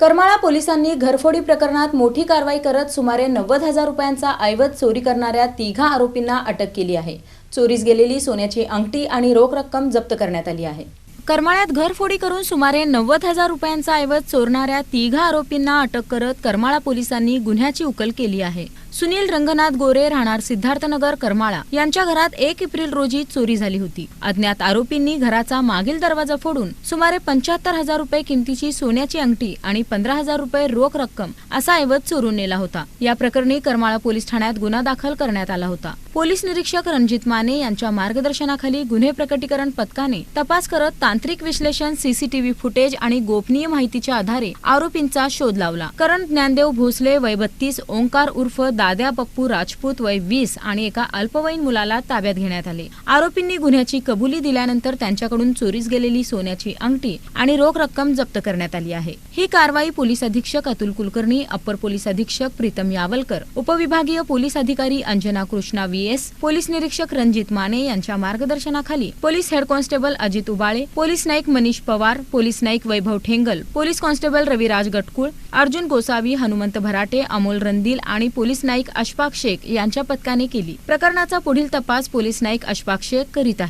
करमाळा पोलिसांनी घरफोडी प्रकरणात मोठी कारवाई करत सुमारे 90,000 रुपयांचा ऐवज चोरी करणाऱ्या तिघा आरोपींना अटक केली आहे। चोरीस गेलेली सोन्याची अंगठी आणि रोख रक्कम जप्त करण्यात आली आहे। करमाळ्यात घरफोडी करून सुमारे 90,000 रुपयांचा ऐवज चोरणाऱ्या तिघा आरोपींना अटक करत करमाळा पोलिसांनी गुन्ह्याची उकल केली आहे। सुनील रंगनाथ गोरे राहणार सिद्धार्थनगर करमाळा यांच्या घरात 1 एप्रिल रोजी चोरी झाली होती। अज्ञात आरोपींनी घराचा मागील दरवाजा फोडून सुमारे 75,000 रुपये किमतीची सोन्याची अंगठी आणि 15,000 रुपये रोख रक्कम असा ऐवज चोरून नेला होता। या प्रकरणी करमाळा पोलीस ठाण्यात गुन्हा दाखल करण्यात आला होता। पोलीस निरीक्षक रणजित माने यांच्या मार्गदर्शनाखाली गुन्हे प्रकटीकरण पथकाने तपास करत तांत्रिक विश्लेषण, सीसीटीव्ही फुटेज आणि गोपनीय माहितीच्या आधारे आरोपींचा शोध लावला। करण ज्ञानदेव भोसले वय 32, ओंकार उर्फ दाद्या पप्पू राजपूत वय 20 आणि एका अल्पवयीन मुलाला ताब्यात घेण्यात आले। आरोपींनी गुन्ह्याची कबुली दिल्यानंतर त्यांच्याकडून चोरीस गेलेली सोन्याची अंगठी आणि रोख रक्कम जप्त करण्यात आली आहे। ही कारवाई पोलीस अधीक्षक अतुल कुलकर्णी, अप्पर पोलीस अधीक्षक प्रीतम यावलकर, उपविभागीय पोलीस अधिकारी अंजना कृष्णा VS, पोलीस निरीक्षक रणजित माने यांच्या मार्गदर्शनाखाली police head constable Ajit Ubale, police Naik Manish Pawar, police Naik Vaibhav Thengal, police constable Raviraj Gatkul, Arjun Gosavi, Hanumant Bharate, Amol Randil आणि पोलीस नाईक अशफाक शेख यांच्या पथकाने केली। प्रकरणाचा पुढील तपास पोलीस नाईक अशफाक शेख करीत आहेत।